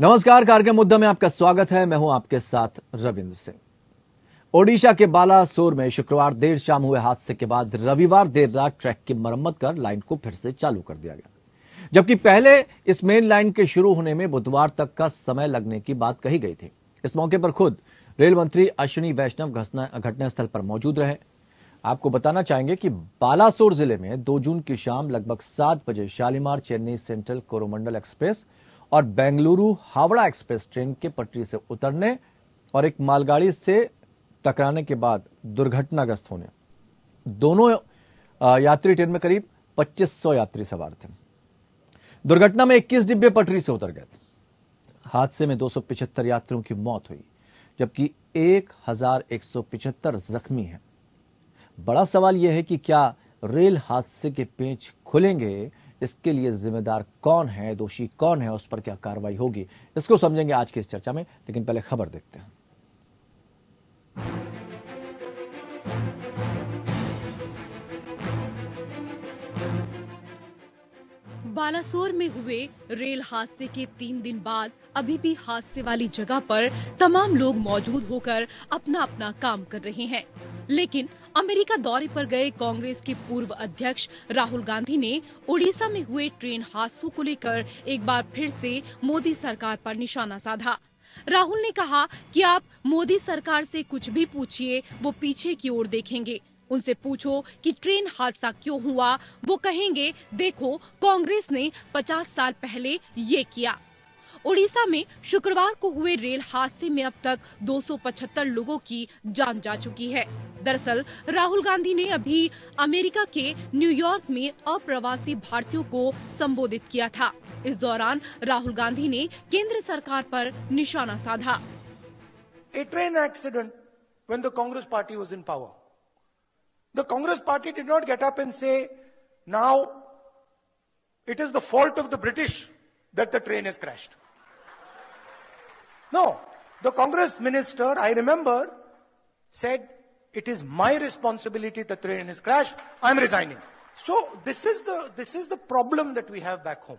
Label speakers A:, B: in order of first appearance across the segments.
A: नमस्कार, कार्यक्रम मुद्दा में आपका स्वागत है। मैं हूं आपके साथ रविंद्र सिंह। ओडिशा के बालासोर में शुक्रवार देर शाम हुए हादसे के बाद रविवार देर रात ट्रैक की मरम्मत कर लाइन को फिर से चालू कर दिया गया, जबकि पहले इस मेन लाइन के शुरू होने में बुधवार तक का समय लगने की बात कही गई थी। इस मौके पर खुद रेल मंत्री अश्विनी वैष्णव घटनास्थल पर मौजूद रहे। आपको बताना चाहेंगे कि बालासोर जिले में 2 जून की शाम लगभग 7 बजे शालीमार चेन्नई सेंट्रल कोरोमंडल एक्सप्रेस और बेंगलुरु हावड़ा एक्सप्रेस ट्रेन के पटरी से उतरने और एक मालगाड़ी से टकराने के बाद दुर्घटनाग्रस्त होने। दोनों यात्री ट्रेन में करीब 2500 यात्री सवार थे। दुर्घटना में 21 डिब्बे पटरी से उतर गए थे। हादसे में 275 यात्रियों की मौत हुई, जबकि 1175 जख्मी हैं। बड़ा सवाल यह है कि क्या रेल हादसे के पेच खुलेंगे? इसके लिए जिम्मेदार कौन है, दोषी कौन है, उस पर क्या कार्रवाई होगी, इसको समझेंगे आज की इस चर्चा में। लेकिन पहले खबर देखते हैं।
B: बालासोर में हुए रेल हादसे के 3 दिन बाद अभी भी हादसे वाली जगह पर तमाम लोग मौजूद होकर अपना अपना काम कर रहे हैं। लेकिन अमेरिका दौरे पर गए कांग्रेस के पूर्व अध्यक्ष राहुल गांधी ने ओडिशा में हुए ट्रेन हादसों को लेकर एक बार फिर से मोदी सरकार पर निशाना साधा। राहुल ने कहा कि आप मोदी सरकार से कुछ भी पूछिए, वो पीछे की ओर देखेंगे। उनसे पूछो कि ट्रेन हादसा क्यों हुआ, वो कहेंगे देखो कांग्रेस ने 50 साल पहले ये किया। ओडिशा में शुक्रवार को हुए रेल हादसे में अब तक 275 लोगों की जान जा चुकी है। दरअसल राहुल गांधी ने अभी अमेरिका के न्यूयॉर्क में अप्रवासी भारतीयों को संबोधित किया था। इस दौरान राहुल गांधी ने केंद्र सरकार पर निशाना साधा।
C: A train accident when the Congress party was in power. The Congress party did not get up and say, now it is the fault of the British that the train has crashed. No, the Congress minister, I remember, said, it is my responsibility the train has crashed, I'm resigning. So this is the problem that we have back home.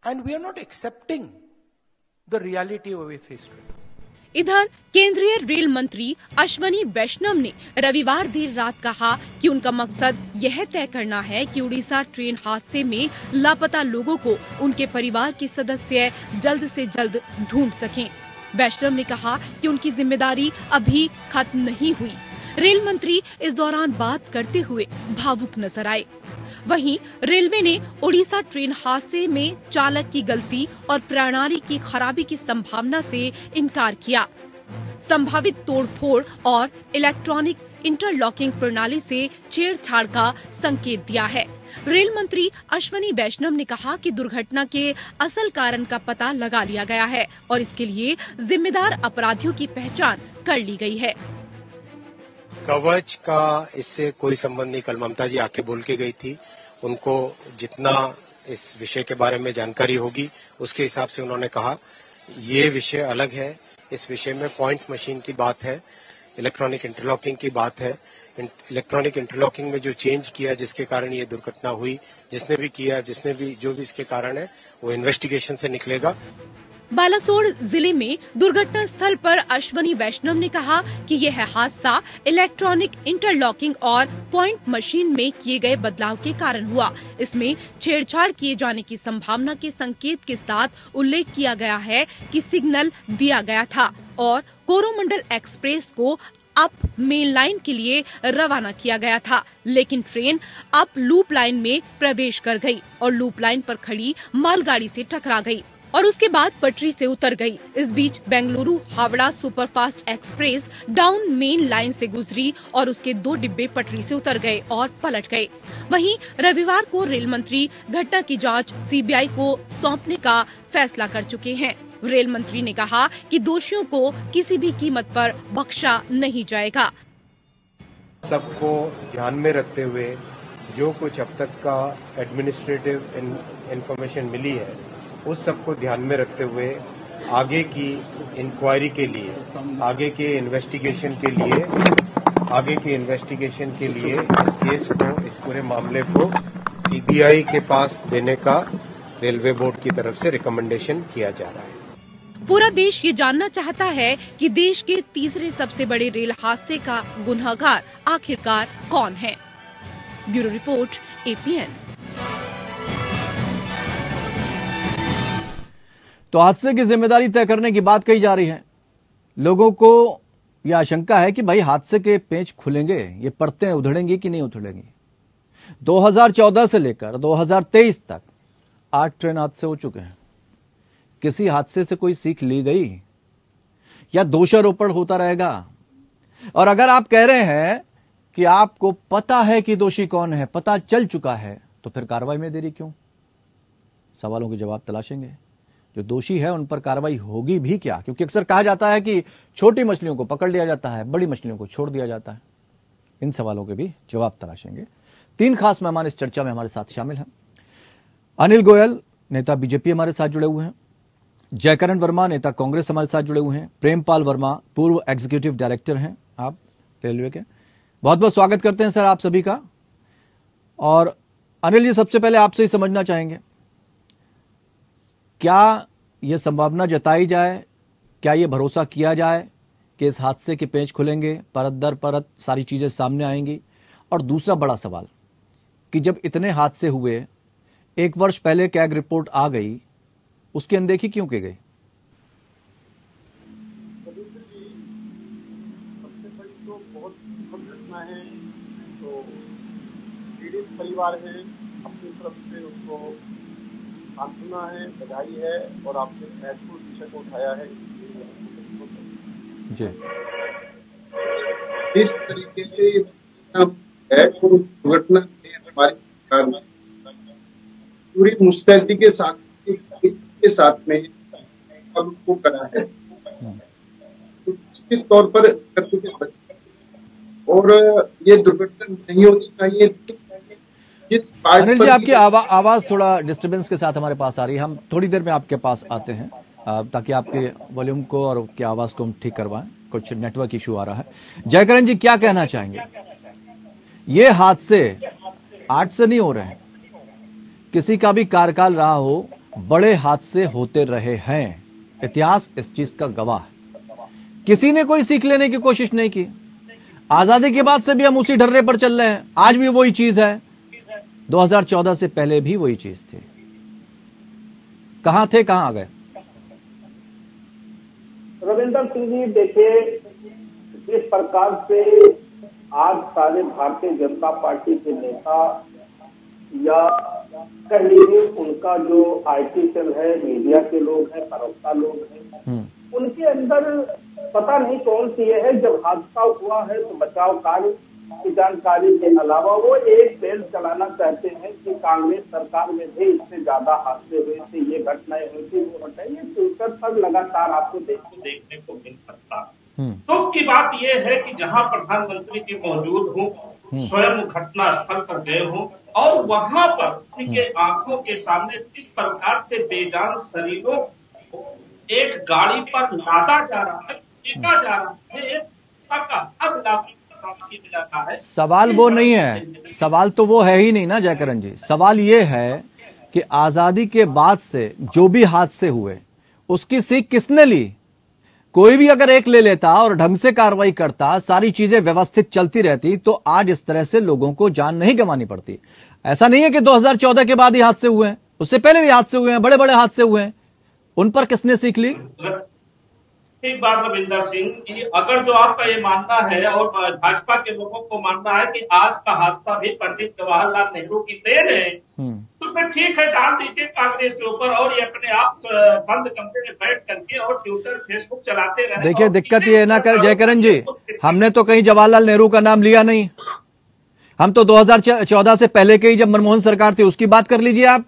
C: And we are not accepting the reality we face today.
B: इधर केंद्रीय rail मंत्री अश्विनी वैष्णव ने रविवार देर रात कहा कि उनका मकसद यह तय करना है कि उड़ीसा ट्रेन हादसे में लापता लोगों को उनके परिवार के सदस्य जल्द से जल्द ढूंढ सकें। वैष्णव ने कहा कि उनकी जिम्मेदारी अभी खत्म नहीं हुई। रेल मंत्री इस दौरान बात करते हुए भावुक नजर आए। वहीं रेलवे ने ओडिशा ट्रेन हादसे में चालक की गलती और प्रणाली की खराबी की संभावना से इनकार किया। संभावित तोड़फोड़ और इलेक्ट्रॉनिक इंटरलॉकिंग प्रणाली से छेड़छाड़ का संकेत दिया है। रेल मंत्री अश्विनी वैष्णव ने कहा कि दुर्घटना के असल कारण का पता लगा लिया गया है और इसके लिए जिम्मेदार अपराधियों की पहचान कर ली गई है।
D: कवच का इससे कोई संबंध नहीं। कल ममता जी आके बोल के गई थी, उनको जितना इस विषय के बारे में जानकारी होगी उसके हिसाब से उन्होंने कहा ये विषय अलग है। इस विषय में पॉइंट मशीन की बात है, इलेक्ट्रॉनिक इंटरलॉकिंग की बात है। इलेक्ट्रॉनिक इंटरलॉकिंग में जो चेंज किया जिसके कारण ये दुर्घटना हुई, जिसने भी किया, जो भी इसके कारण है वो इन्वेस्टिगेशन से निकलेगा।
B: बालासोर जिले में दुर्घटना स्थल पर अश्विनी वैष्णव ने कहा कि यह हादसा इलेक्ट्रॉनिक इंटरलॉकिंग और पॉइंट मशीन में किए गए बदलाव के कारण हुआ। इसमें छेड़छाड़ किए जाने की संभावना के संकेत के साथ उल्लेख किया गया है कि सिग्नल दिया गया था और कोरोमंडल एक्सप्रेस को अप मेन लाइन के लिए रवाना किया गया था, लेकिन ट्रेन अप लूप लाइन में प्रवेश कर गई और लूप लाइन पर खड़ी मालगाड़ी से टकरा गई और उसके बाद पटरी से उतर गई। इस बीच Bengaluru Howrah superfast express down main line से गुजरी और उसके 2 डिब्बे पटरी से उतर गए और पलट गए। वहीं रविवार को रेल मंत्री घटना की जांच सीबीआई को सौंपने का फैसला कर चुके हैं। रेल मंत्री ने कहा कि दोषियों को किसी भी कीमत पर बख्शा नहीं जाएगा।
E: सबको ध्यान में रखते हुए जो कुछ अब तक का एडमिनिस्ट्रेटिव इंफॉर्मेशन मिली है उस सबको ध्यान में रखते हुए आगे की इंक्वायरी के लिए, आगे के इन्वेस्टिगेशन के लिए इस केस को, इस पूरे मामले को सीबीआई के पास देने का रेलवे बोर्ड की तरफ से रिकमेंडेशन किया जा रहा है।
B: पूरा देश ये जानना चाहता है कि देश के तीसरे सबसे बड़े रेल हादसे का गुनहगार आखिरकार कौन है। Bureau report, APN।
A: तो हादसे की जिम्मेदारी तय करने की बात कही जा रही है। लोगों को यह आशंका है कि भाई हादसे के पेंच खुलेंगे, ये परतें उधड़ेंगी कि नहीं उधड़ेंगी। 2014 से लेकर 2023 तक 8 ट्रेन हादसे हो चुके हैं। किसी हादसे से कोई सीख ली गई या दोषारोपण होता रहेगा? और अगर आप कह रहे हैं कि आपको पता है कि दोषी कौन है, पता चल चुका है, तो फिर कार्रवाई में देरी क्यों? सवालों के जवाब तलाशेंगे। जो दोषी है उन पर कार्रवाई होगी भी क्या? क्योंकि अक्सर कहा जाता है कि छोटी मछलियों को पकड़ लिया जाता है, बड़ी मछलियों को छोड़ दिया जाता है। इन सवालों के भी जवाब तलाशेंगे। 3 खास मेहमान इस चर्चा में हमारे साथ शामिल हैं। अनिल गोयल, नेता बीजेपी, हमारे साथ जुड़े हुए हैं। जयकरण वर्मा, नेता कांग्रेस, हमारे साथ जुड़े हुए हैं। प्रेमपाल वर्मा, पूर्व एग्जीक्यूटिव डायरेक्टर हैं आप रेलवे के। बहुत बहुत स्वागत करते हैं सर आप सभी का। और अनिल जी, सबसे पहले आपसे ही समझना चाहेंगे, क्या यह संभावना जताई जाए, क्या यह भरोसा किया जाए कि इस हादसे के पेंच खुलेंगे, परत दर परत सारी चीजें सामने आएंगी? और दूसरा बड़ा सवाल कि जब इतने हादसे हुए, 1 वर्ष पहले कैग रिपोर्ट आ गई, उसकी अनदेखी क्यों की गई?
F: सबसे बड़ी तो बहुत दुखद घटना है। तो पीड़ित परिवार है, अपनी तरफ से उसको सांत्वना है, बधाई है और आपने महत्वपूर्ण विषय को उठाया है।
A: जी,
F: इस तरीके से दुर्घटना ने हमारी सरकार पूरी मुस्तैदी के साथ में अब को करा है। तो निश्चित तौर पर और ये दुर्घटना नहीं होनी चाहिए। जिस
A: अनिल जी, आपकी आवाज थोड़ा डिस्टरबेंस के साथ हमारे पास आ रही है। हम थोड़ी देर में आपके पास आते हैं ताकि आपके वॉल्यूम को और आपकी आवाज को हम ठीक करवाएं। कुछ नेटवर्क इशू आ रहा है। जयकरण जी, क्या कहना चाहेंगे? ये हादसे 8 से नहीं हो रहे हैं, किसी का भी कार्यकाल रहा हो, बड़े हादसे होते रहे हैं। इतिहास इस चीज का गवाह है। किसी ने कोई सीख लेने की कोशिश नहीं की। आजादी के बाद से भी हम उसी ढर्रे पर चल रहे हैं। आज भी वही चीज है, 2014 से पहले भी वही चीज थी। कहां थे, कहां आ गए?
G: रविंदर सिंह जी, देखिए, जिस प्रकार से आज सारे भारतीय जनता पार्टी के नेता या कह लीजिए उनका जो IT सेल है, मीडिया के लोग हैं, प्रवक्ता लोग हैं, उनके अंदर पता नहीं कौन सी है। जब हादसा हुआ है तो बचाव कार्य की जानकारी के अलावा वो एक सेल चलाना चाहते हैं कि कांग्रेस सरकार में भी इससे ज्यादा हादसे हुए थे, ये घटनाएं हुई थी, वो घटनाएं। ये ट्विटर पर लगातार आपको देखने को मिल सकता है।
H: दुख की बात यह है कि जहां प्रधानमंत्री जी मौजूद हों, स्वयं घटना स्थल पर गए हों और वहां पर उनके आंखों के सामने किस प्रकार से बेजान शरीरों को एक गाड़ी पर लादा जा रहा है, फेंका जा रहा है,
A: सवाल वो नहीं है। सवाल तो वो है ही नहीं ना जयकरण जी। सवाल ये है कि आजादी के बाद से जो भी हादसे हुए उसकी सीख किसने ली? कोई भी अगर एक ले लेता और ढंग से कार्रवाई करता, सारी चीजें व्यवस्थित चलती रहती, तो आज इस तरह से लोगों को जान नहीं गंवानी पड़ती। ऐसा नहीं है कि 2014 के बाद ही हादसे हुए हैं, उससे पहले भी हादसे हुए हैं, बड़े बड़े हादसे हुए हैं। उन पर किसने सीख ली?
H: एक बात रविंदर सिंह, कि अगर जो आपका ये मानना है और भाजपा के लोगों को मानना है कि आज का हादसा भी पंडित जवाहरलाल नेहरू की देन है, तो फिर ठीक है, डाल दीजिए कांग्रेस के ऊपर और ये अपने आप बंद कमरे में बैठ करके और ट्विटर फेसबुक चलाते रहे।
A: देखिए, दिक्कत ये ना कर जयकरण जी, हमने तो कहीं जवाहरलाल नेहरू का नाम लिया नहीं। हम तो 2014 से पहले के ही जब मनमोहन सरकार थी उसकी बात कर लीजिए आप।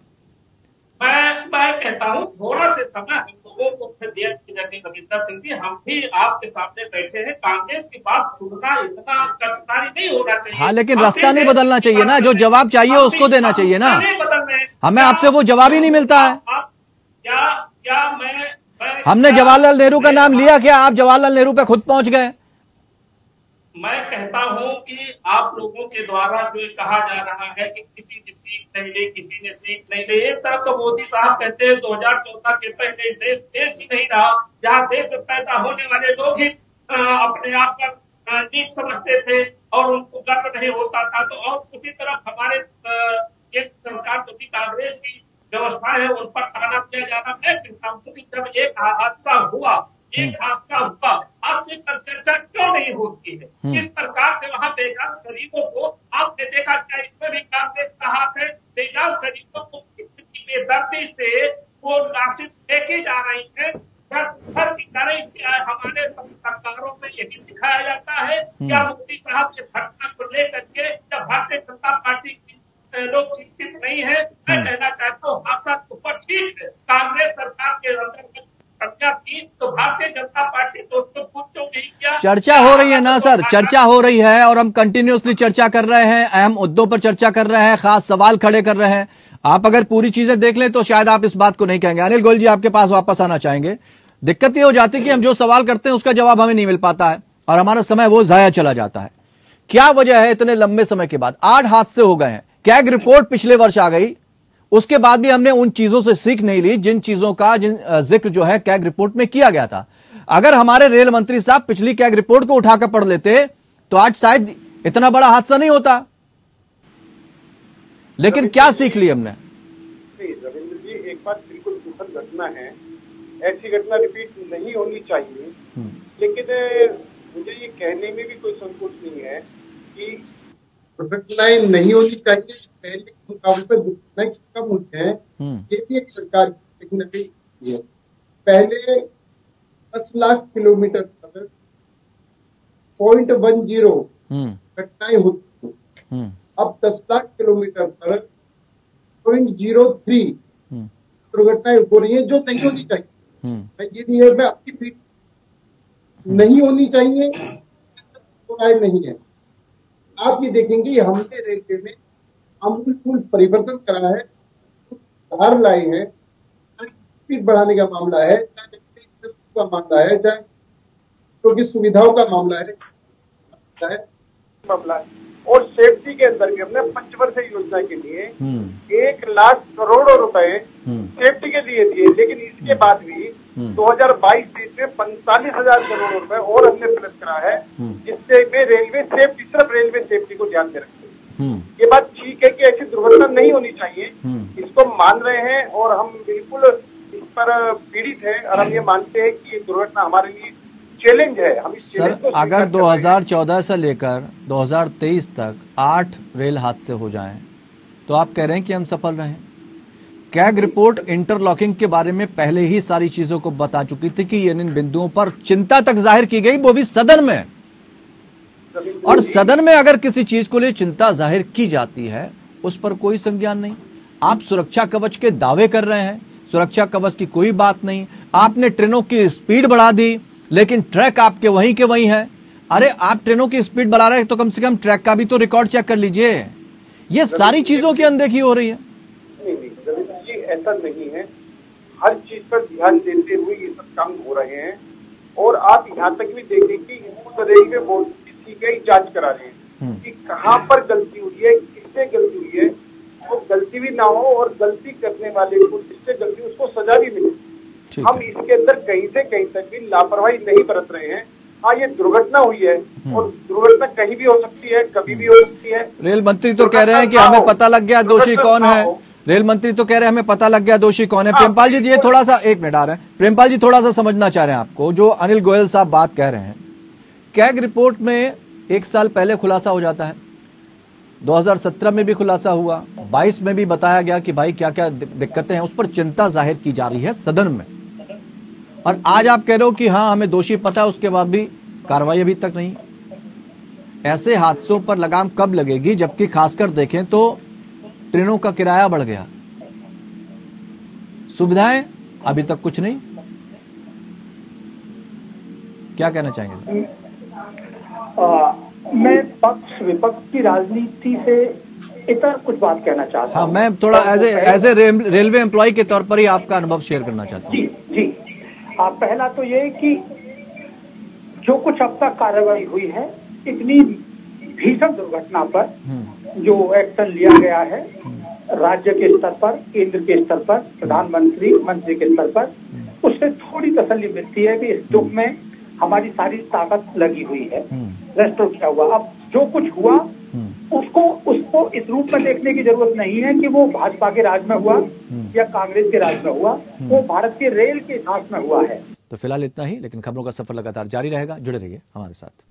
H: मैं कहता हूँ थोड़ा से समय लोगों को फिर दिया रविंदर सिंह जी, हम भी आपके सामने बैठे हैं। कांग्रेस की बात सुनना इतना कठिनाई नहीं होना चाहिए।
A: हाँ, लेकिन रास्ता नहीं बदलना चाहिए ना। जो जवाब चाहिए उसको देना चाहिए ना। हमें आपसे वो जवाब ही नहीं मिलता है।
H: मैं
A: हमने जवाहरलाल नेहरू का नाम लिया क्या? आप जवाहरलाल नेहरू पे खुद पहुंच गए।
H: मैं कहता हूं कि आप लोगों के द्वारा जो ये कहा जा रहा है कि किसी ने सीख नहीं ली, किसी ने सीख नहीं ली। एक तरफ तो मोदी साहब कहते हैं 2014 के पहले देश ही नहीं रहा, जहां देश में पैदा होने वाले लोग ही अपने आप पर नीच समझते थे और उनको गर्व नहीं होता था। तो और उसी तरफ हमारे केंद्र सरकार जो कि कांग्रेस की व्यवस्था है उन पर ताना दिया जाना। मैं कहता हूँ कि जब एक हादसा हुआ आज से पर चर्चा क्यों नहीं होती है? किस प्रकार से वहां बेजान शरीफों को आपने देखा, क्या इसमें भी कांग्रेस का हाथ है? बेजान शरीफों को कितनी बेदर्दी से वो लाशें फेंकी जा रही है, घर की तरह हमारे सरकारों में यही दिखाया जाता है। क्या मोदी साहब इस घटना को लेकर के जब भारतीय जनता पार्टी की लोग चिंतित नहीं है? मैं कहना चाहता हूँ हादसा के ऊपर ठीक है, कांग्रेस सरकार के अंदर थी तो भारतीय जनता पार्टी तो उसको पूछो नहीं किया।
A: चर्चा हो रही है ना सर, चर्चा हो रही है और हम कंटिन्यूअसली चर्चा कर रहे हैं, अहम मुद्दों पर चर्चा कर रहे हैं, खास सवाल खड़े कर रहे हैं। आप अगर पूरी चीजें देख लें तो शायद आप इस बात को नहीं कहेंगे। अनिल गोयल जी आपके पास वापस आना चाहेंगे। दिक्कत ये हो जाती है कि हम जो सवाल करते हैं उसका जवाब हमें नहीं मिल पाता है और हमारा समय वो जाया चला जाता है। क्या वजह है इतने लंबे समय के बाद 8 हादसे हो गए हैं? कैग रिपोर्ट पिछले वर्ष आ गई, उसके बाद भी हमने उन चीजों से सीख नहीं ली जिन चीजों का जिक्र जो है कैग रिपोर्ट में किया गया था। अगर हमारे रेल मंत्री साहब पिछली कैग रिपोर्ट को उठाकर पढ़ लेते तो आज शायद इतना बड़ा हादसा नहीं होता। लेकिन क्या सीख ली हमने?
F: रविंद्र जी, एक बात बिल्कुल दुखद घटना है, ऐसी घटना रिपीट नहीं होनी चाहिए। लेकिन मुझे ये कहने में भी कोई संकोच नहीं है कि दुर्घटनाएं नहीं होनी चाहिए, पहले के मुकाबले पर दुर्घटनाएं कम हुई है। ये भी एक सरकार की कहीं न कहीं है। पहले 10 लाख किलोमीटर पर 0.10 घटनाएं होती थी, अब 10 लाख किलोमीटर पर 0.03 दुर्घटनाएं हो रही है, जो नहीं होनी चाहिए। मैं ये नहीं है, मैं आपकी पीठ नहीं होनी चाहिए, राय नहीं है। आप ये देखेंगे हमने रेलवे में आमूल परिवर्तन करा है, सुधार लाए हैं, स्पीड बढ़ाने का मामला है, चाहे का मामला है, चाहे की सुविधाओं का मामला है और सेफ्टी के अंदर भी हमने पंचवर्षीय योजना के लिए 1 लाख करोड़ रुपए सेफ्टी के लिए दिए। लेकिन इसके बाद भी 2022-23 में 45,000 करोड़ रुपए और हमने प्लस करा है, जिससे में रेलवे सेफ्टी, सिर्फ रेलवे सेफ्टी को ध्यान में रखते हैं। ये बात ठीक है कि ऐसी दुर्घटना नहीं होनी चाहिए, इसको मान रहे हैं और हम बिल्कुल इस पर पीड़ित हैं और हम ये मानते हैं कि ये दुर्घटना हमारे लिए चैलेंज है। हम इस
A: सर, अगर 2014 से लेकर 2023 तक 8 रेल हादसे हो जाएं, तो आप कह रहे हैं कि हम सफल रहे। कैग रिपोर्ट इंटरलॉकिंग के बारे में पहले ही सारी चीजों को बता चुकी थी कि इन बिंदुओं पर चिंता तक जाहिर की गई, वो भी सदन में। और सदन में अगर किसी चीज को लिए चिंता जाहिर की जाती है उस पर कोई संज्ञान नहीं। आप सुरक्षा कवच के दावे कर रहे हैं, सुरक्षा कवच की कोई बात नहीं। आपने ट्रेनों की स्पीड बढ़ा दी, लेकिन ट्रैक आपके वहीं के वहीं है। अरे आप ट्रेनों की स्पीड बढ़ा रहे हैं तो कम से कम ट्रैक का भी तो रिकॉर्ड चेक कर लीजिए। ये सारी चीजों की अनदेखी हो रही है।
F: नहीं, रविंद्र जी, ऐसा नहीं है। हर चीज पर ध्यान देते हुए ये सब काम हो रहे हैं और आप यहाँ तक भी देखें कि रेलवे बोर्ड की जांच करा रहे हैं कि कहाँ पर गलती हुई है, किससे गलती हुई है, वो गलती भी ना हो और गलती करने वाले को जिससे गलती उसको सजा भी मिले। हम इसके अंदर कहीं से कहीं तक भी लापरवाही नहीं बरत रहे हैं। हाँ, ये दुर्घटना हुई है और दुर्घटना कहीं भी हो सकती है, कभी भी हो सकती है।
A: रेल मंत्री तो कह रहे हैं कि हमें पता लग गया दोषी कौन है। रेल मंत्री तो कह रहे हैं हमें पता लग गया दोषी कौन है। प्रेमपाल जी, ये थोड़ा सा, एक मिनट आ रहे हैं, प्रेमपाल जी थोड़ा सा समझना चाह रहे हैं आपको जो अनिल गोयल साहब बात कह रहे हैं। कैग रिपोर्ट में 1 साल पहले खुलासा हो जाता है, 2017 में भी खुलासा हुआ, 22 में भी बताया गया कि भाई क्या क्या दिक्कतें हैं, उस पर चिंता जाहिर की जा रही है सदन में। और आज आप कह रहे हो कि हाँ हमें दोषी पता है, उसके बाद भी कार्रवाई अभी तक नहीं। ऐसे हादसों पर लगाम कब लगेगी, जबकि खासकर देखें तो ट्रेनों का किराया बढ़ गया, सुविधाएं अभी तक कुछ नहीं। क्या कहना चाहेंगे?
I: मैं पक्ष विपक्ष की राजनीति से इतर कुछ बात कहना चाहता हूं।
A: हाँ, मैं थोड़ा एज ए रेलवे एम्प्लॉय के तौर पर ही आपका अनुभव शेयर करना चाहता हूँ।
I: जी, पहला तो ये कि जो कुछ अब तक कार्रवाई हुई है इतनी भीषण दुर्घटना पर जो एक्शन लिया गया है राज्य के स्तर पर, केंद्र के स्तर पर, प्रधानमंत्री मंत्री के स्तर पर, उससे थोड़ी तसल्ली मिलती है कि इस दुख में हमारी सारी ताकत लगी हुई है। रेस्टोर क्या हुआ, अब जो कुछ हुआ उसको इस रूप में देखने की जरूरत नहीं है कि वो भाजपा के राज में हुआ या कांग्रेस के राज में हुआ, वो भारत के रेल के इतिहास में हुआ है।
A: तो फिलहाल इतना ही, लेकिन खबरों का सफर लगातार जारी रहेगा। जुड़े रहिए हमारे साथ।